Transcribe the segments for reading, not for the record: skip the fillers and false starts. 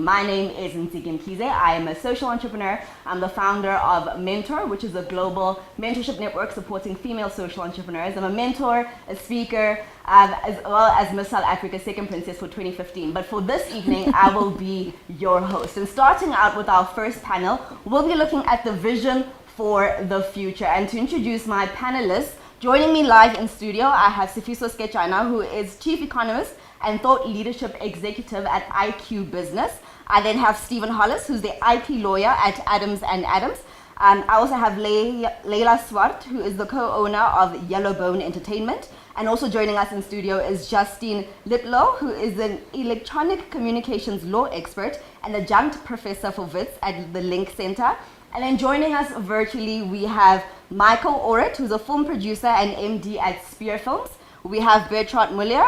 My name is Ntiki Mkize. I am a social entrepreneur. I'm the founder of Mentor, which is a global mentorship network supporting female social entrepreneurs. I'm a mentor, a speaker, as well as Miss South Africa's second princess for 2015. But for this evening, I will be your host. And starting out with our first panel, we'll be looking at the vision for the future. And to introduce my panelists, joining me live in studio, I have Sifiso Skechana, who is Chief Economist and Thought Leadership Executive at IQ Business. I then have Stephen Hollis, who's the IP lawyer at Adams and Adams. I also have Leila Swart, who is the co-owner of Yellowbone Entertainment. And also joining us in studio is Justine Litlow, who is an electronic communications law expert and adjunct professor for WITS at the Link Center. And then joining us virtually, we have Michael Oret, who's a film producer and MD at Spear Films. We have Bertrand Muller,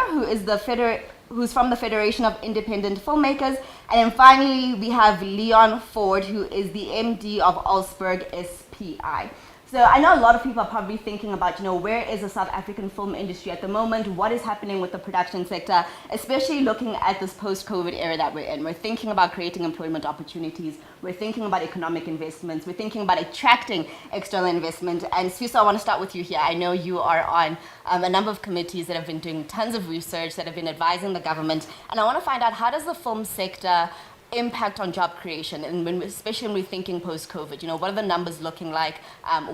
who's from the Federation of Independent Filmmakers. And then finally, we have Leon Ford, who is the MD of Allsberg SPI. So I know a lot of people are probably thinking about, where is the South African film industry at the moment? What is happening with the production sector, especially looking at this post-COVID era that we're in? We're thinking about creating employment opportunities. We're thinking about economic investments. We're thinking about attracting external investment. And Sfiso, I want to start with you here. I know you are on a number of committees that have been doing tons of research, that have been advising the government. And I want to find out, how does the film sector impact on job creation, and especially when we're thinking post-COVID? What are the numbers looking like?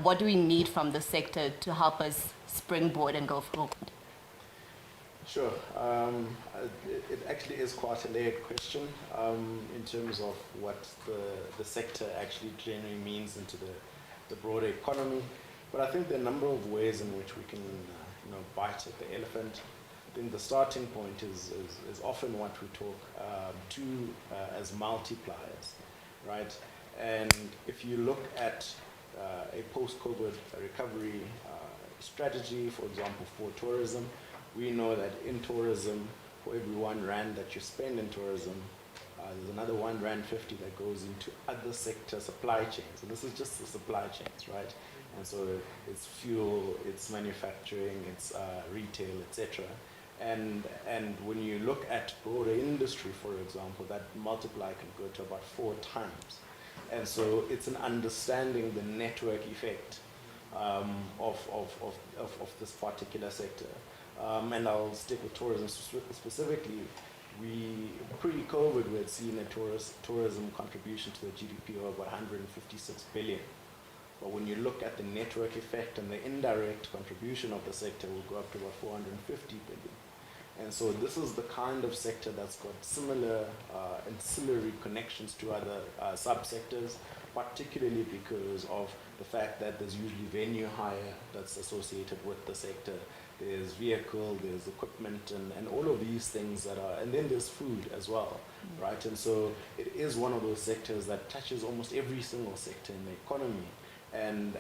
What do we need from the sector to help us springboard and go forward? Sure. It actually is quite a layered question in terms of what the sector actually generally means into the broader economy. But I think there are a number of ways in which we can bite at the elephant. I think the starting point is often what we talk to as multipliers, right? And if you look at a post-COVID recovery strategy, for example, for tourism, we know that in tourism, for every R1 that you spend in tourism, there's another R1.50 that goes into other sector supply chains. And this is just the supply chains, right? And so it's fuel, it's manufacturing, it's retail, etc. And when you look at broader industry, for example, that multiplier can go to about 4 times. And so it's an understanding the network effect of this particular sector. And I'll stick with tourism specifically. Pre-COVID, we had seen a tourism contribution to the GDP of about 156 billion. But when you look at the network effect and the indirect contribution of the sector, will go up to about 450 billion. And so this is the kind of sector that's got similar ancillary connections to other subsectors, particularly because of the fact that there's usually venue hire that's associated with the sector. There's vehicle, there's equipment, and all of these things and then there's food as well, right? And so it is one of those sectors that touches almost every single sector in the economy. And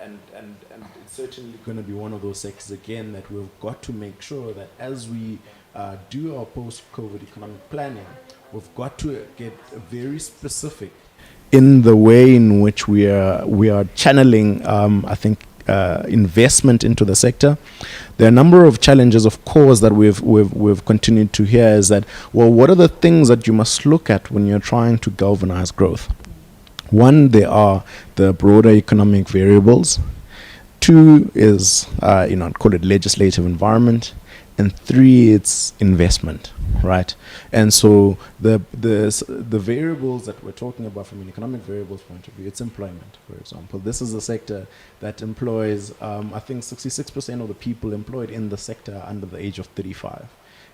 it's certainly going to be one of those sectors, again, that we've got to make sure that as we do our post-COVID economic planning, we've got to get very specific in the way in which we are channeling, investment into the sector. There are a number of challenges, of course, that we've continued to hear is that, well, what are the things that you must look at when you're trying to galvanize growth? One, there are the broader economic variables. 2 is, call it legislative environment. And 3, it's investment, right? And so the variables that we're talking about from an economic variables point of view, it's employment, for example. This is a sector that employs, 66% of the people employed in the sector are under the age of 35.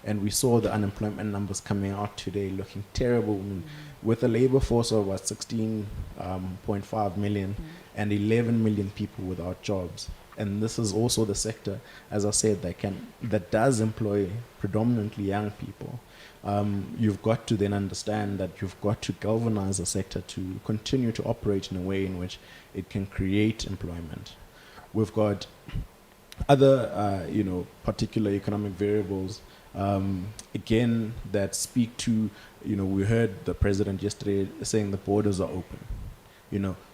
And we saw the unemployment numbers coming out today looking terrible. I mean, with a labor force of about 16.5 million and 11 million people without jobs. And this is also the sector, as I said, that does employ predominantly young people. You've got to then understand that you've got to galvanize the sector to continue to operate in a way in which it can create employment. We've got other, particular economic variables, again, that speak to, we heard the president yesterday saying the borders are open,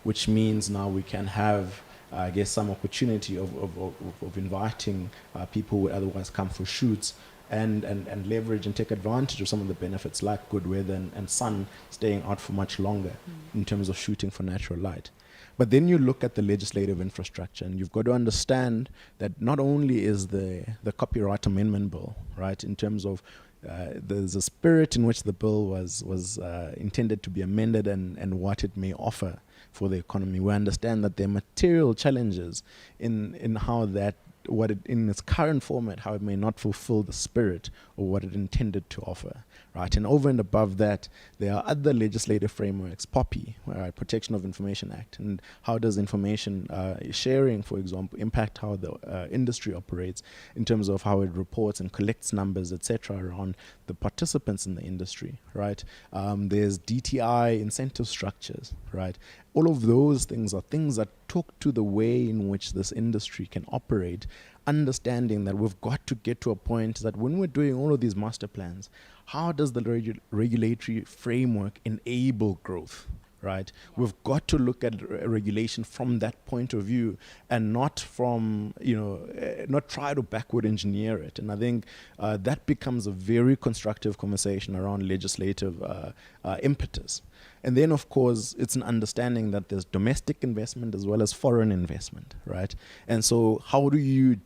which means now we can have, I guess, some opportunity of inviting people who would otherwise come for shoots and leverage and take advantage of some of the benefits like good weather and sun staying out for much longer in terms of shooting for natural light. But then you look at the legislative infrastructure, and you've got to understand that not only is the Copyright Amendment Bill, right, in terms of there's a spirit in which the bill was intended to be amended and what it may offer for the economy. We understand that there are material challenges in how that, what it, in its current format, how it may not fulfill the spirit or what it intended to offer, right? And over and above that, there are other legislative frameworks, POPI, right, Protection of Information Act, and how does information sharing, for example, impact how the industry operates in terms of how it reports and collects numbers, etc., around the participants in the industry, right? There's DTI incentive structures, right? All of those things are things that talk to the way in which this industry can operate, understanding that we've got to get to a point that when we're doing all of these master plans, how does the regulatory framework enable growth? Right, we've got to look at regulation from that point of view, and not from not try to backward engineer it. And I think that becomes a very constructive conversation around legislative impetus. And then, of course, it's an understanding that there's domestic investment as well as foreign investment, right? And so, how do you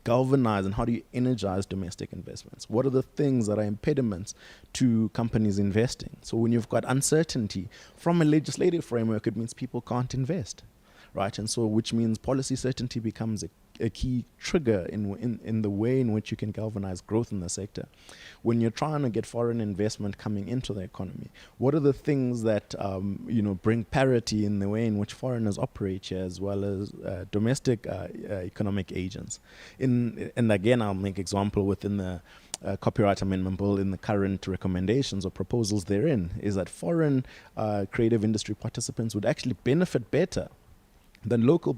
galvanize and how do you energize domestic investments? What are the things that are impediments to companies investing? So when you've got uncertainty from a legislative framework, it means people can't invest, right? And so, which means policy certainty becomes a key trigger in the way in which you can galvanize growth in the sector. When you're trying to get foreign investment coming into the economy, what are the things that bring parity in the way in which foreigners operate here, as well as domestic economic agents? And again, I'll make example within the Copyright Amendment Bill, in the current recommendations or proposals therein, is that foreign creative industry participants would actually benefit better than local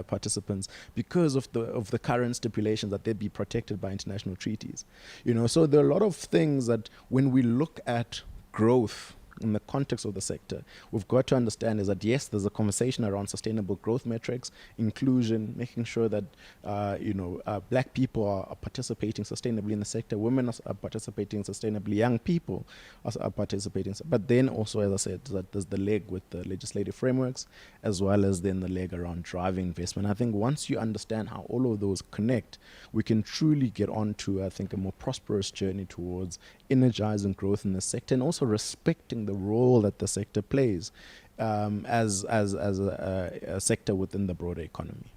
participants because of the current stipulations that they'd be protected by international treaties. So there are a lot of things that when we look at growth in the context of the sector, we've got to understand is that yes, there's a conversation around sustainable growth metrics, inclusion, making sure that black people are participating sustainably in the sector, women are participating sustainably, young people are participating. But then also, as I said, that there's the leg with the legislative frameworks, as well as then the leg around driving investment. I think once you understand how all of those connect, we can truly get on to, I think, a more prosperous journey towards energizing growth in the sector, and also respecting the role that the sector plays as a sector within the broader economy.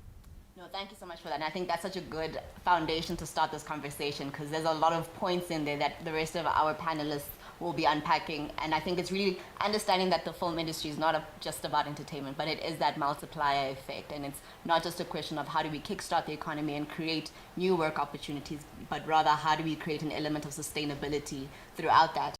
No, thank you so much for that. And I think that's such a good foundation to start this conversation, because there's a lot of points in there that the rest of our panelists will be unpacking. And I think it's really understanding that the film industry is not just about entertainment, but it is that multiplier effect. And it's not just a question of how do we kickstart the economy and create new work opportunities, but rather how do we create an element of sustainability throughout that.